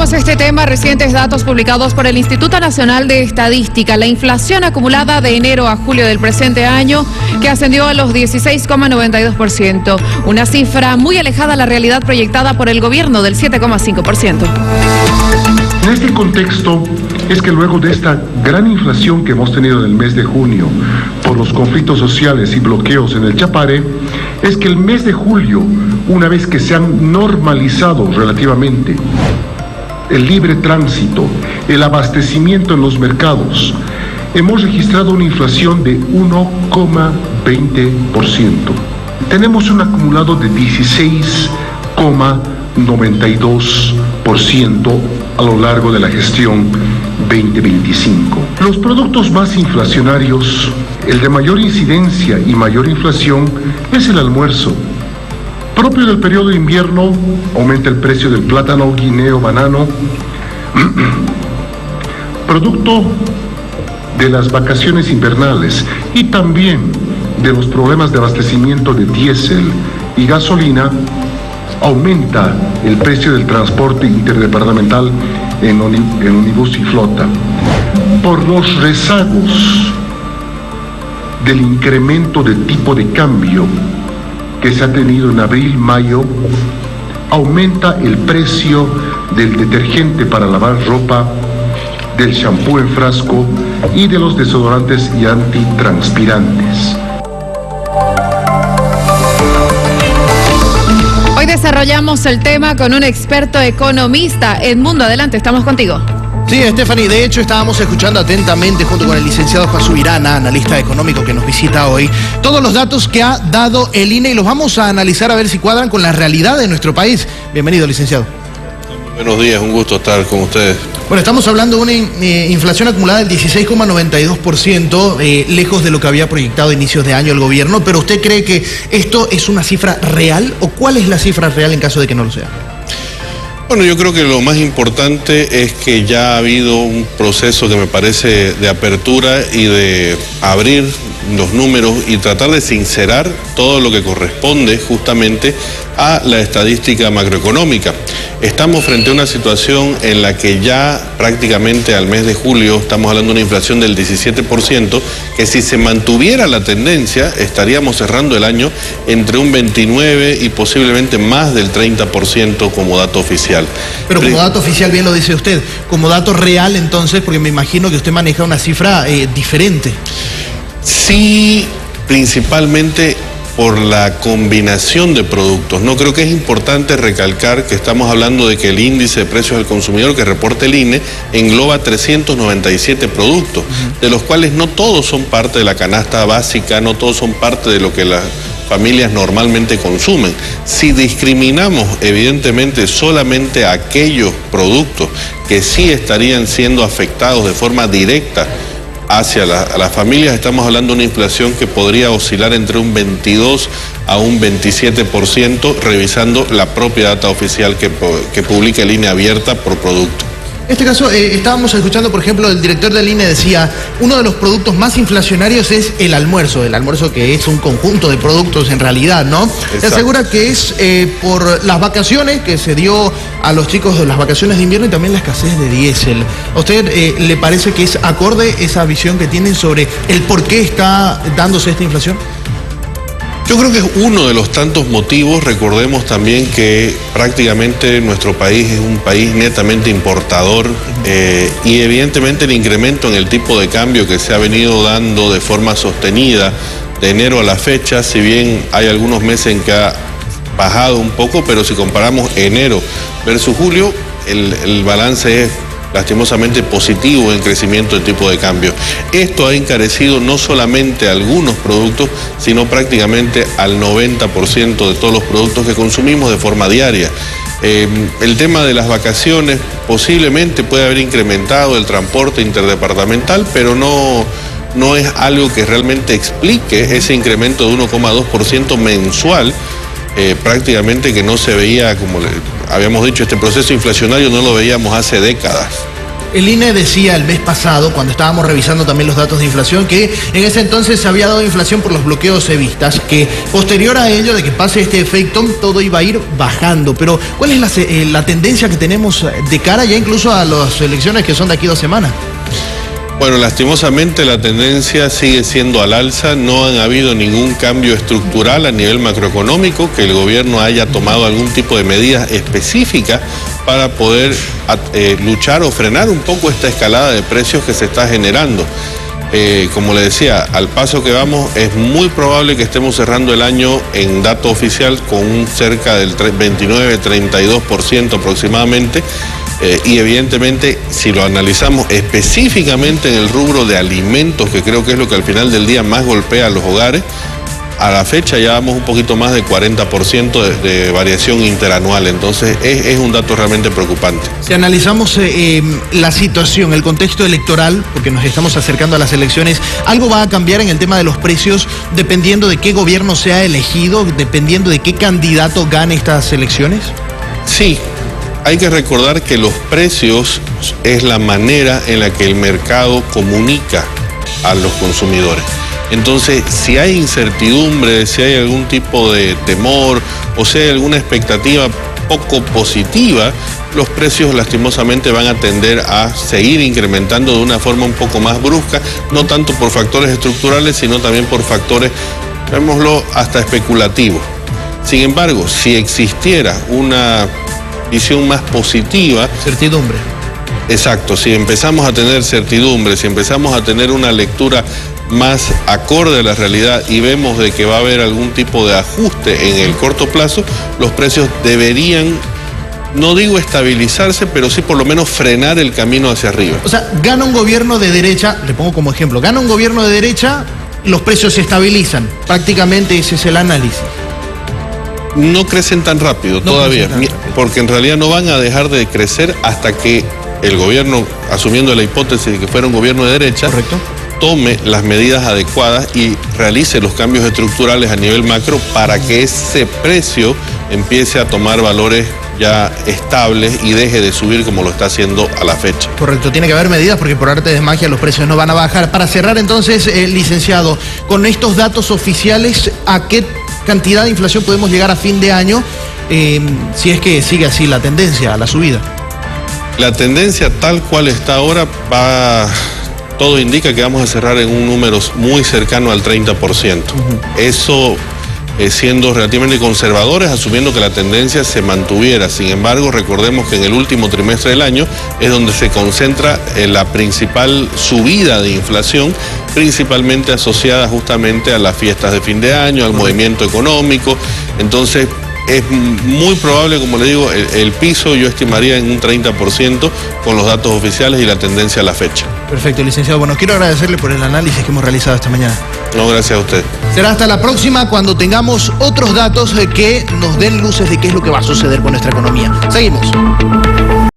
Retomamos este tema. Recientes datos publicados por el Instituto Nacional de Estadística. La inflación acumulada de enero a julio del presente año, que ascendió a los 16,92%. Una cifra muy alejada a la realidad proyectada por el gobierno del 7,5%. En este contexto es que luego de esta gran inflación que hemos tenido en el mes de junio por los conflictos sociales y bloqueos en el Chapare, es que el mes de julio, una vez que se han normalizado relativamente el libre tránsito, el abastecimiento en los mercados, hemos registrado una inflación de 1,20%. Tenemos un acumulado de 16,92% a lo largo de la gestión 2025. Los productos más inflacionarios, el de mayor incidencia y mayor inflación, es el almuerzo. Propio del periodo de invierno, aumenta el precio del plátano, guineo, banano. Producto de las vacaciones invernales y también de los problemas de abastecimiento de diésel y gasolina, aumenta el precio del transporte interdepartamental en ómnibus y flota. Por los rezagos del incremento de tipo de cambio que se ha tenido en abril-mayo, aumenta el precio del detergente para lavar ropa, del shampoo en frasco y de los desodorantes y antitranspirantes. Hoy desarrollamos el tema con un experto economista. Edmundo, adelante, estamos contigo. Sí, Stephanie, de hecho estábamos escuchando atentamente junto con el licenciado Juan Subirana, analista económico que nos visita hoy, todos los datos que ha dado el INE y los vamos a analizar a ver si cuadran con la realidad de nuestro país. Bienvenido, licenciado. Buenos días, un gusto estar con ustedes. Bueno, estamos hablando de una inflación acumulada del 16,92%, lejos de lo que había proyectado a inicios de año el gobierno, pero ¿usted cree que esto es una cifra real o cuál es la cifra real en caso de que no lo sea? Bueno, yo creo que lo más importante es que ya ha habido un proceso que me parece de apertura y de abrir los números y tratar de sincerar todo lo que corresponde justamente a la estadística macroeconómica. Estamos frente a una situación en la que ya prácticamente al mes de julio estamos hablando de una inflación del 17%, que si se mantuviera la tendencia estaríamos cerrando el año entre un 29% y posiblemente más del 30% como dato oficial. Pero como dato oficial, bien lo dice usted, como dato real entonces, porque me imagino que usted maneja una cifra diferente. Sí, principalmente por la combinación de productos. No, creo que es importante recalcar que estamos hablando de que el índice de precios del consumidor que reporta el INE engloba 397 productos, de los cuales no todos son parte de la canasta básica, no todos son parte de lo que las familias normalmente consumen. Si discriminamos evidentemente solamente aquellos productos que sí estarían siendo afectados de forma directa hacia las familias, estamos hablando de una inflación que podría oscilar entre un 22 a un 27%, revisando la propia data oficial que publica el INE abierta por producto. En este caso, estábamos escuchando, por ejemplo, el director del INE decía, uno de los productos más inflacionarios es el almuerzo que es un conjunto de productos en realidad, ¿no? Exacto. Se asegura que es por las vacaciones que se dio a los chicos de las vacaciones de invierno y también la escasez de diésel. ¿A usted le parece que es acorde esa visión que tienen sobre el por qué está dándose esta inflación? Yo creo que es uno de los tantos motivos. Recordemos también que prácticamente nuestro país es un país netamente importador y evidentemente el incremento en el tipo de cambio que se ha venido dando de forma sostenida de enero a la fecha, si bien hay algunos meses en que ha bajado un poco, pero si comparamos enero versus julio, el balance es lastimosamente positivo en crecimiento del tipo de cambio. Esto ha encarecido no solamente algunos productos, sino prácticamente al 90% de todos los productos que consumimos de forma diaria. El tema de las vacaciones posiblemente puede haber incrementado el transporte interdepartamental, pero no es algo que realmente explique ese incremento de 1,2% mensual, prácticamente que no se veía, como habíamos dicho, este proceso inflacionario no lo veíamos hace décadas. El INE decía el mes pasado, cuando estábamos revisando también los datos de inflación, que en ese entonces se había dado inflación por los bloqueos evistas, que posterior a ello, de que pase este efecto, todo iba a ir bajando. Pero, ¿cuál es la tendencia que tenemos de cara ya incluso a las elecciones que son de aquí 2 semanas? Bueno, lastimosamente la tendencia sigue siendo al alza. No han habido ningún cambio estructural a nivel macroeconómico, que el gobierno haya tomado algún tipo de medidas específicas para poder luchar o frenar un poco esta escalada de precios que se está generando. Como le decía, al paso que vamos, es muy probable que estemos cerrando el año en dato oficial con un cerca del 29-32% aproximadamente. Y evidentemente, si lo analizamos específicamente en el rubro de alimentos, que creo que es lo que al final del día más golpea a los hogares, a la fecha ya vamos un poquito más de 40% de variación interanual. Entonces es un dato realmente preocupante. Si analizamos la situación, el contexto electoral, porque nos estamos acercando a las elecciones, ¿algo va a cambiar en el tema de los precios dependiendo de qué gobierno sea elegido, dependiendo de qué candidato gane estas elecciones? Sí. Hay que recordar que los precios es la manera en la que el mercado comunica a los consumidores. Entonces, si hay incertidumbre, si hay algún tipo de temor o si hay alguna expectativa poco positiva, los precios lastimosamente van a tender a seguir incrementando de una forma un poco más brusca, no tanto por factores estructurales, sino también por factores, vémoslo, hasta especulativos. Sin embargo, si existiera una visión más positiva. Certidumbre. Exacto, si empezamos a tener certidumbre, si empezamos a tener una lectura más acorde a la realidad y vemos de que va a haber algún tipo de ajuste en el corto plazo, los precios deberían, no digo estabilizarse, pero sí por lo menos frenar el camino hacia arriba. O sea, gana un gobierno de derecha, le pongo como ejemplo, gana un gobierno de derecha, los precios se estabilizan. Prácticamente ese es el análisis. No crecen tan rápido todavía, porque en realidad no van a dejar de crecer hasta que el gobierno, asumiendo la hipótesis de que fuera un gobierno de derecha, correcto, tome las medidas adecuadas y realice los cambios estructurales a nivel macro para que ese precio empiece a tomar valores ya estables y deje de subir como lo está haciendo a la fecha. Correcto, tiene que haber medidas porque por arte de magia los precios no van a bajar. Para cerrar entonces, licenciado, con estos datos oficiales, ¿a qué cantidad de inflación podemos llegar a fin de año si es que sigue así la tendencia a la subida? La tendencia tal cual está ahora todo indica que vamos a cerrar en un número muy cercano al 30%. Eso siendo relativamente conservadores, asumiendo que la tendencia se mantuviera. Sin embargo, recordemos que en el último trimestre del año es donde se concentra la principal subida de inflación, principalmente asociada justamente a las fiestas de fin de año, al movimiento económico. Entonces, es muy probable, como le digo, el piso yo estimaría en un 30% con los datos oficiales y la tendencia a la fecha. Perfecto, licenciado. Bueno, quiero agradecerle por el análisis que hemos realizado esta mañana. No, gracias a usted. Será hasta la próxima cuando tengamos otros datos que nos den luces de qué es lo que va a suceder con nuestra economía. Seguimos.